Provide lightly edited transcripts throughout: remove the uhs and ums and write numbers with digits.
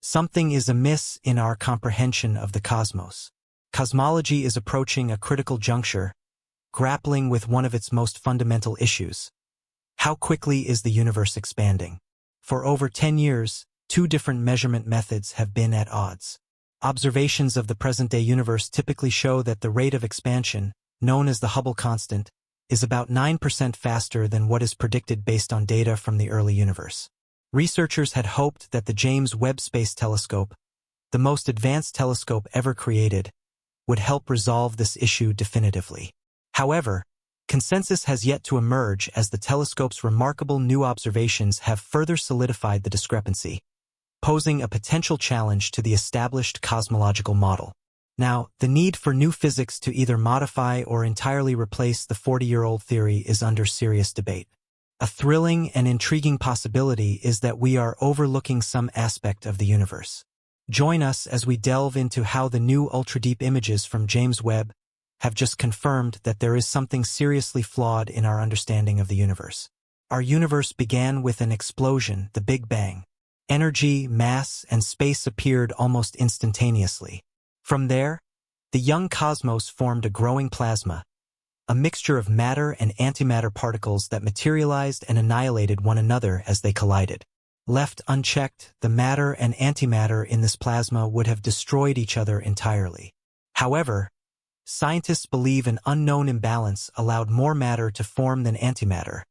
Something is amiss in our comprehension of the cosmos. Cosmology is approaching a critical juncture, grappling with one of its most fundamental issues. How quickly is the universe expanding? For over 10 years, two different measurement methods have been at odds. Observations of the present-day universe typically show that the rate of expansion, known as the Hubble constant, is about 9% faster than what is predicted based on data from the early universe. Researchers had hoped that the James Webb Space Telescope, the most advanced telescope ever created, would help resolve this issue definitively. However, consensus has yet to emerge as the telescope's remarkable new observations have further solidified the discrepancy, posing a potential challenge to the established cosmological model. Now, the need for new physics to either modify or entirely replace the 40-year-old theory is under serious debate. A thrilling and intriguing possibility is that we are overlooking some aspect of the universe. Join us as we delve into how the new ultra-deep images from James Webb have just confirmed that there is something seriously flawed in our understanding of the universe. Our universe began with an explosion, the Big Bang. Energy, mass, and space appeared almost instantaneously. From there, the young cosmos formed a growing plasma, a mixture of matter and antimatter particles that materialized and annihilated one another as they collided. Left unchecked, the matter and antimatter in this plasma would have destroyed each other entirely. However, scientists believe an unknown imbalance allowed more matter to form than antimatter,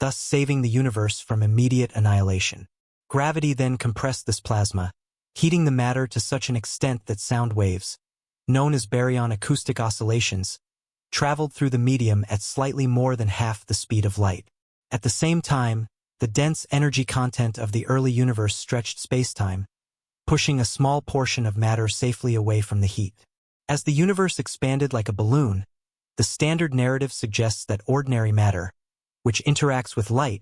thus saving the universe from immediate annihilation. Gravity then compressed this plasma, heating the matter to such an extent that sound waves, known as baryon acoustic oscillations, traveled through the medium at slightly more than half the speed of light. At the same time, the dense energy content of the early universe stretched spacetime, pushing a small portion of matter safely away from the heat. As the universe expanded like a balloon, the standard narrative suggests that ordinary matter, which interacts with light,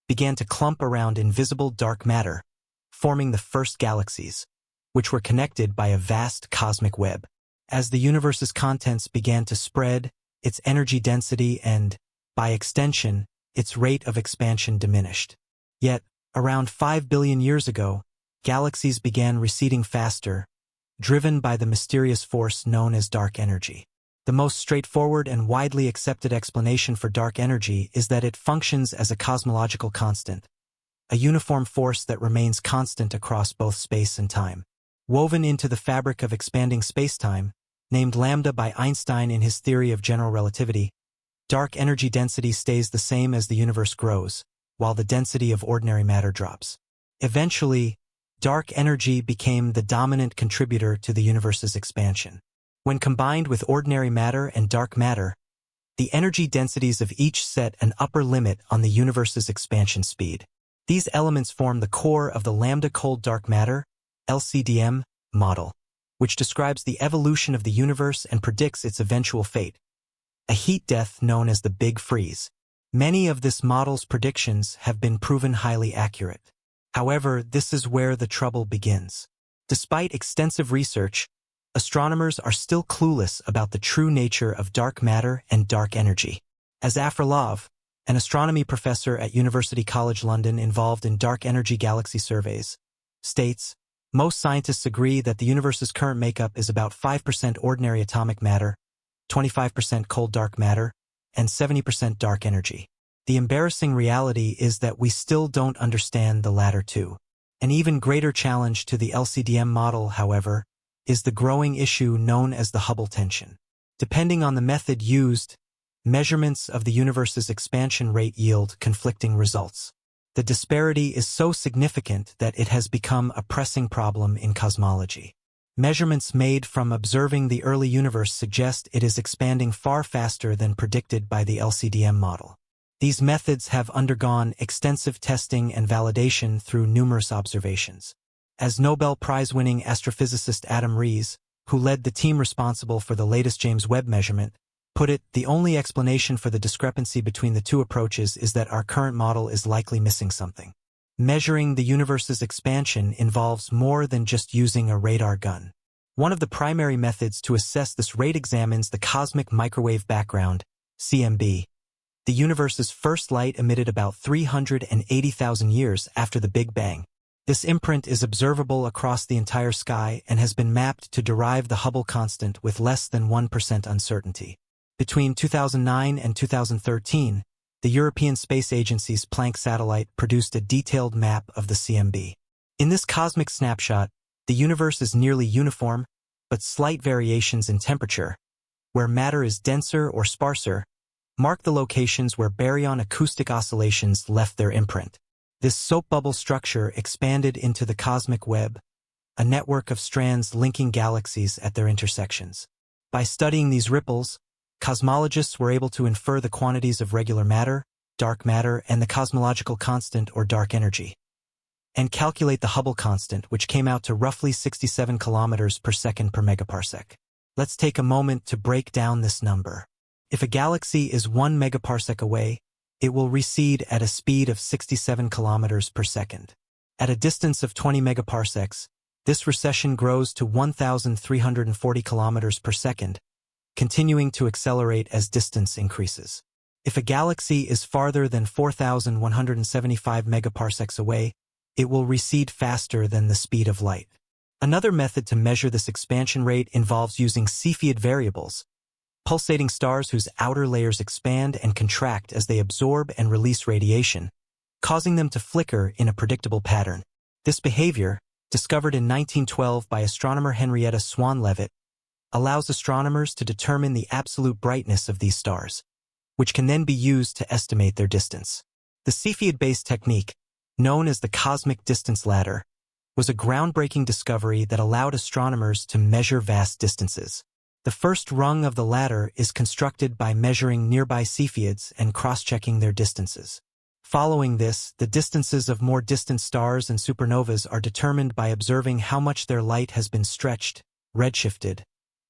began to clump around invisible dark matter, forming the first galaxies, which were connected by a vast cosmic web. As the universe's contents began to spread, its energy density and, by extension, its rate of expansion diminished. Yet, around 5 billion years ago, galaxies began receding faster, driven by the mysterious force known as dark energy. The most straightforward and widely accepted explanation for dark energy is that it functions as a cosmological constant, a uniform force that remains constant across both space and time. Woven into the fabric of expanding spacetime, named lambda by Einstein in his theory of general relativity, dark energy density stays the same as the universe grows, while the density of ordinary matter drops. Eventually, dark energy became the dominant contributor to the universe's expansion. When combined with ordinary matter and dark matter, the energy densities of each set an upper limit on the universe's expansion speed. These elements form the core of the lambda cold dark matter, LCDM, model, which describes the evolution of the universe and predicts its eventual fate, a heat death known as the Big Freeze. Many of this model's predictions have been proven highly accurate. However, this is where the trouble begins. Despite extensive research, astronomers are still clueless about the true nature of dark matter and dark energy. As Afrolov, an astronomy professor at University College London involved in dark energy galaxy surveys, states, most scientists agree that the universe's current makeup is about 5% ordinary atomic matter, 25% cold dark matter, and 70% dark energy. The embarrassing reality is that we still don't understand the latter two. An even greater challenge to the LCDM model, however, is the growing issue known as the Hubble tension. Depending on the method used, measurements of the universe's expansion rate yield conflicting results. The disparity is so significant that it has become a pressing problem in cosmology. Measurements made from observing the early universe suggest it is expanding far faster than predicted by the LCDM model. These methods have undergone extensive testing and validation through numerous observations. As Nobel Prize-winning astrophysicist Adam Rees, who led the team responsible for the latest James Webb measurement, put it, the only explanation for the discrepancy between the two approaches is that our current model is likely missing something. Measuring the universe's expansion involves more than just using a radar gun. One of the primary methods to assess this rate examines the cosmic microwave background, CMB. The universe's first light emitted about 380,000 years after the Big Bang, This imprint is observable across the entire sky and has been mapped to derive the Hubble constant with less than 1% uncertainty. Between 2009 and 2013, the European Space Agency's Planck satellite produced a detailed map of the CMB. In this cosmic snapshot, the universe is nearly uniform, but slight variations in temperature, where matter is denser or sparser, mark the locations where baryon acoustic oscillations left their imprint. This soap bubble structure expanded into the cosmic web, a network of strands linking galaxies at their intersections. By studying these ripples, cosmologists were able to infer the quantities of regular matter, dark matter, and the cosmological constant or dark energy, and calculate the Hubble constant, which came out to roughly 67 kilometers per second per megaparsec. Let's take a moment to break down this number. If a galaxy is 1 megaparsec away, it will recede at a speed of 67 kilometers per second. At a distance of 20 megaparsecs, this recession grows to 1,340 kilometers per second, continuing to accelerate as distance increases. If a galaxy is farther than 4,175 megaparsecs away, it will recede faster than the speed of light. Another method to measure this expansion rate involves using Cepheid variables, pulsating stars whose outer layers expand and contract as they absorb and release radiation, causing them to flicker in a predictable pattern. This behavior, discovered in 1912 by astronomer Henrietta Swan-Leavitt, allows astronomers to determine the absolute brightness of these stars, which can then be used to estimate their distance. The Cepheid-based technique, known as the cosmic distance ladder, was a groundbreaking discovery that allowed astronomers to measure vast distances. The first rung of the ladder is constructed by measuring nearby Cepheids and cross-checking their distances. Following this, the distances of more distant stars and supernovas are determined by observing how much their light has been stretched, redshifted,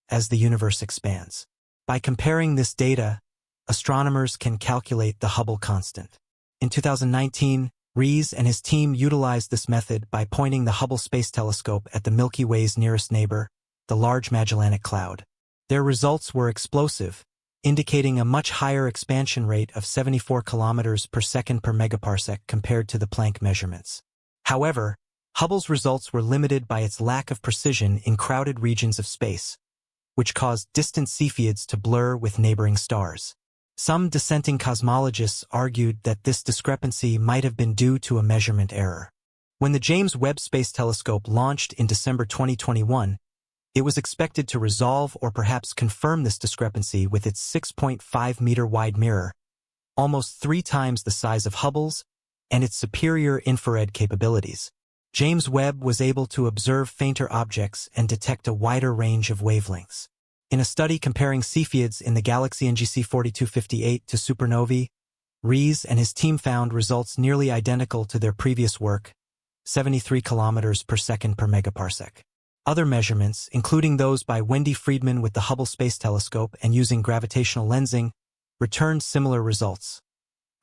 as the universe expands. By comparing this data, astronomers can calculate the Hubble constant. In 2019, Rees and his team utilized this method by pointing the Hubble Space Telescope at the Milky Way's nearest neighbor, the Large Magellanic Cloud. Their results were explosive, indicating a much higher expansion rate of 74 kilometers per second per megaparsec compared to the Planck measurements. However, Hubble's results were limited by its lack of precision in crowded regions of space, which caused distant Cepheids to blur with neighboring stars. Some dissenting cosmologists argued that this discrepancy might have been due to a measurement error. When the James Webb Space Telescope launched in December 2021, it was expected to resolve or perhaps confirm this discrepancy with its 6.5-meter wide mirror, almost 3 times the size of Hubble's, and its superior infrared capabilities. James Webb was able to observe fainter objects and detect a wider range of wavelengths. In a study comparing Cepheids in the galaxy NGC 4258 to supernovae, Rees and his team found results nearly identical to their previous work, 73 kilometers per second per megaparsec. Other measurements, including those by Wendy Friedman with the Hubble Space Telescope and using gravitational lensing, returned similar results,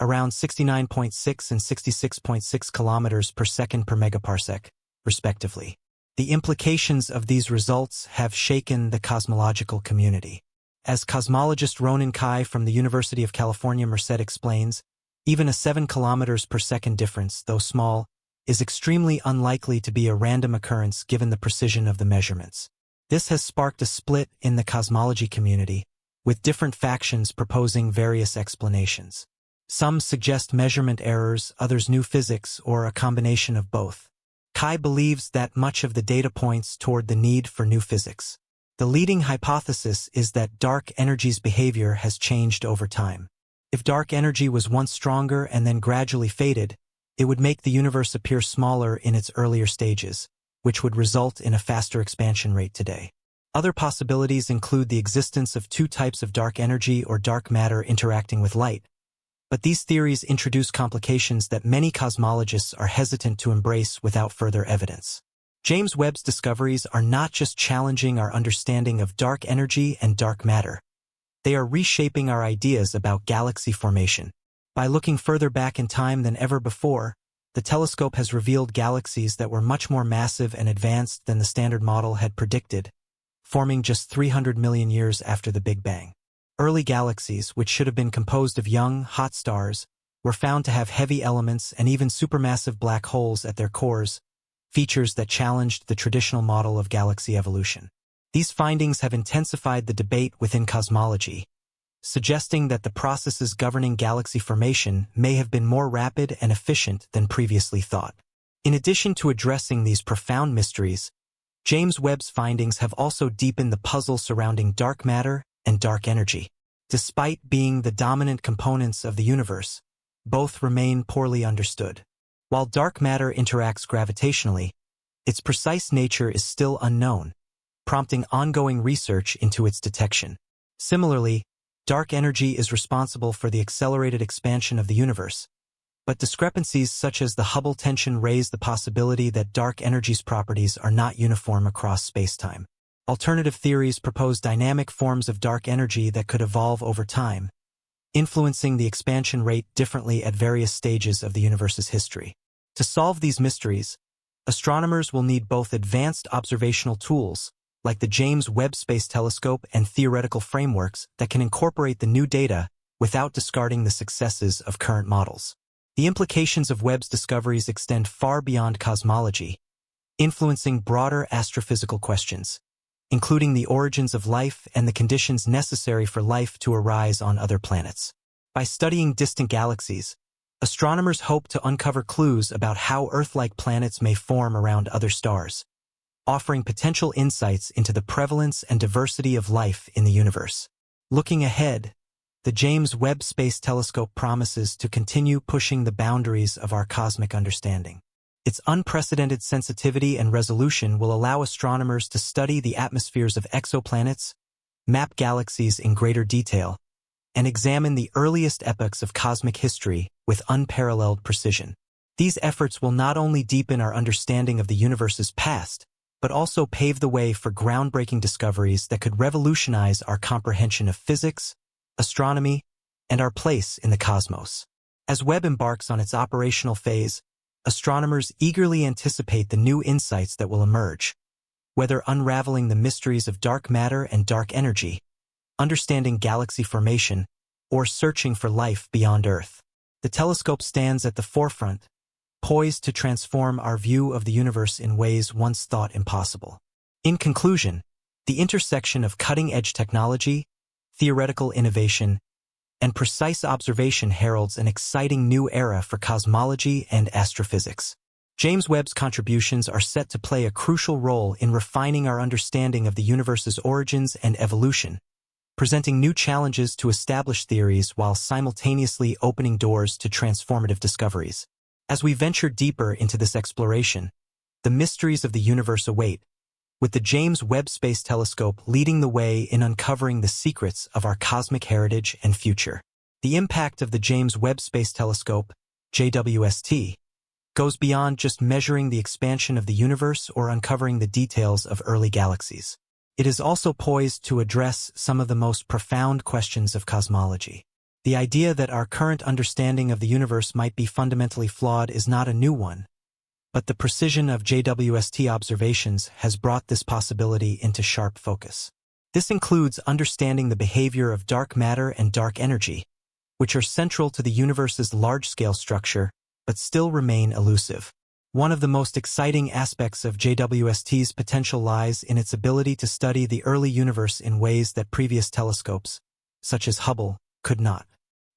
around 69.6 and 66.6 kilometers per second per megaparsec, respectively. The implications of these results have shaken the cosmological community. As cosmologist Ronan Kai from the University of California, Merced explains, even a 7 kilometers per second difference, though small, is extremely unlikely to be a random occurrence given the precision of the measurements. This has sparked a split in the cosmology community, with different factions proposing various explanations. Some suggest measurement errors, others new physics, or a combination of both. Kai believes that much of the data points toward the need for new physics. The leading hypothesis is that dark energy's behavior has changed over time. If dark energy was once stronger and then gradually faded, it would make the universe appear smaller in its earlier stages, which would result in a faster expansion rate today. Other possibilities include the existence of 2 types of dark energy or dark matter interacting with light, but these theories introduce complications that many cosmologists are hesitant to embrace without further evidence. James Webb's discoveries are not just challenging our understanding of dark energy and dark matter. They are reshaping our ideas about galaxy formation. By looking further back in time than ever before, the telescope has revealed galaxies that were much more massive and advanced than the Standard Model had predicted, forming just 300 million years after the Big Bang. Early galaxies, which should have been composed of young, hot stars, were found to have heavy elements and even supermassive black holes at their cores, features that challenged the traditional model of galaxy evolution. These findings have intensified the debate within cosmology, suggesting that the processes governing galaxy formation may have been more rapid and efficient than previously thought. In addition to addressing these profound mysteries, James Webb's findings have also deepened the puzzle surrounding dark matter and dark energy. Despite being the dominant components of the universe, both remain poorly understood. While dark matter interacts gravitationally, its precise nature is still unknown, prompting ongoing research into its detection. Similarly, dark energy is responsible for the accelerated expansion of the universe, but discrepancies such as the Hubble tension raise the possibility that dark energy's properties are not uniform across spacetime. Alternative theories propose dynamic forms of dark energy that could evolve over time, influencing the expansion rate differently at various stages of the universe's history. To solve these mysteries, astronomers will need both advanced observational tools, like the James Webb Space Telescope, and theoretical frameworks that can incorporate the new data without discarding the successes of current models. The implications of Webb's discoveries extend far beyond cosmology, influencing broader astrophysical questions, including the origins of life and the conditions necessary for life to arise on other planets. By studying distant galaxies, astronomers hope to uncover clues about how Earth-like planets may form around other stars, offering potential insights into the prevalence and diversity of life in the universe. Looking ahead, the James Webb Space Telescope promises to continue pushing the boundaries of our cosmic understanding. Its unprecedented sensitivity and resolution will allow astronomers to study the atmospheres of exoplanets, map galaxies in greater detail, and examine the earliest epochs of cosmic history with unparalleled precision. These efforts will not only deepen our understanding of the universe's past, but also pave the way for groundbreaking discoveries that could revolutionize our comprehension of physics, astronomy, and our place in the cosmos. As Webb embarks on its operational phase, astronomers eagerly anticipate the new insights that will emerge, whether unraveling the mysteries of dark matter and dark energy, understanding galaxy formation, or searching for life beyond Earth. The telescope stands at the forefront, poised to transform our view of the universe in ways once thought impossible. In conclusion, the intersection of cutting-edge technology, theoretical innovation, and precise observation heralds an exciting new era for cosmology and astrophysics. James Webb's contributions are set to play a crucial role in refining our understanding of the universe's origins and evolution, presenting new challenges to established theories while simultaneously opening doors to transformative discoveries. As we venture deeper into this exploration, the mysteries of the universe await, with the James Webb Space Telescope leading the way in uncovering the secrets of our cosmic heritage and future. The impact of the James Webb Space Telescope, JWST, goes beyond just measuring the expansion of the universe or uncovering the details of early galaxies. It is also poised to address some of the most profound questions of cosmology. The idea that our current understanding of the universe might be fundamentally flawed is not a new one, but the precision of JWST observations has brought this possibility into sharp focus. This includes understanding the behavior of dark matter and dark energy, which are central to the universe's large-scale structure, but still remain elusive. One of the most exciting aspects of JWST's potential lies in its ability to study the early universe in ways that previous telescopes, such as Hubble, could not.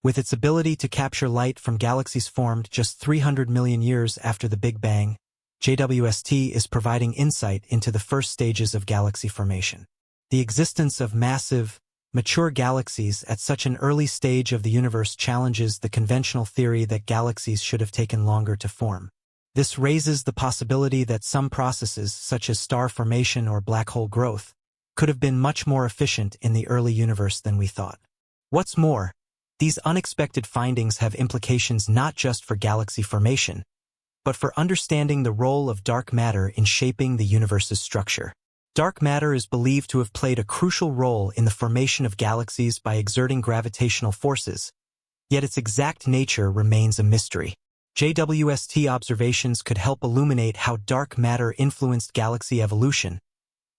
With its ability to capture light from galaxies formed just 300 million years after the Big Bang, JWST is providing insight into the first stages of galaxy formation. The existence of massive, mature galaxies at such an early stage of the universe challenges the conventional theory that galaxies should have taken longer to form. This raises the possibility that some processes, such as star formation or black hole growth, could have been much more efficient in the early universe than we thought. What's more, these unexpected findings have implications not just for galaxy formation, but for understanding the role of dark matter in shaping the universe's structure. Dark matter is believed to have played a crucial role in the formation of galaxies by exerting gravitational forces, yet its exact nature remains a mystery. JWST observations could help illuminate how dark matter influenced galaxy evolution,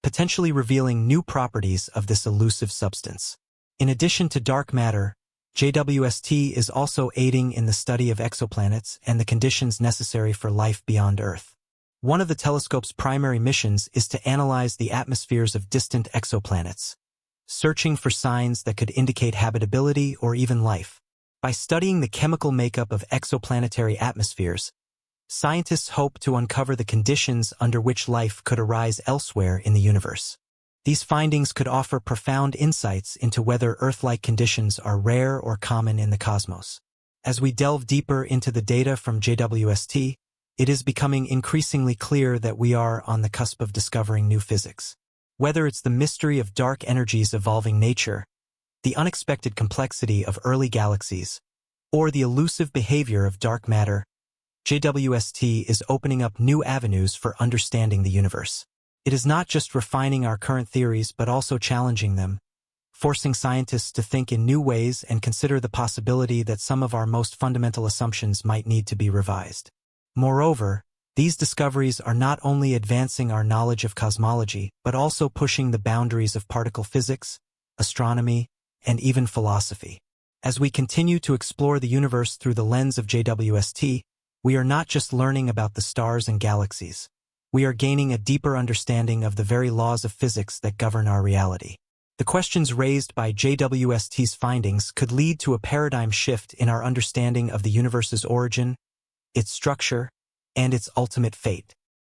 potentially revealing new properties of this elusive substance. In addition to dark matter, JWST is also aiding in the study of exoplanets and the conditions necessary for life beyond Earth. One of the telescope's primary missions is to analyze the atmospheres of distant exoplanets, searching for signs that could indicate habitability or even life. By studying the chemical makeup of exoplanetary atmospheres, scientists hope to uncover the conditions under which life could arise elsewhere in the universe. These findings could offer profound insights into whether Earth-like conditions are rare or common in the cosmos. As we delve deeper into the data from JWST, it is becoming increasingly clear that we are on the cusp of discovering new physics. Whether it's the mystery of dark energy's evolving nature, the unexpected complexity of early galaxies, or the elusive behavior of dark matter, JWST is opening up new avenues for understanding the universe. It is not just refining our current theories but also challenging them, forcing scientists to think in new ways and consider the possibility that some of our most fundamental assumptions might need to be revised. Moreover, these discoveries are not only advancing our knowledge of cosmology but also pushing the boundaries of particle physics, astronomy, and even philosophy. As we continue to explore the universe through the lens of JWST, we are not just learning about the stars and galaxies. We are gaining a deeper understanding of the very laws of physics that govern our reality. The questions raised by JWST's findings could lead to a paradigm shift in our understanding of the universe's origin, its structure, and its ultimate fate.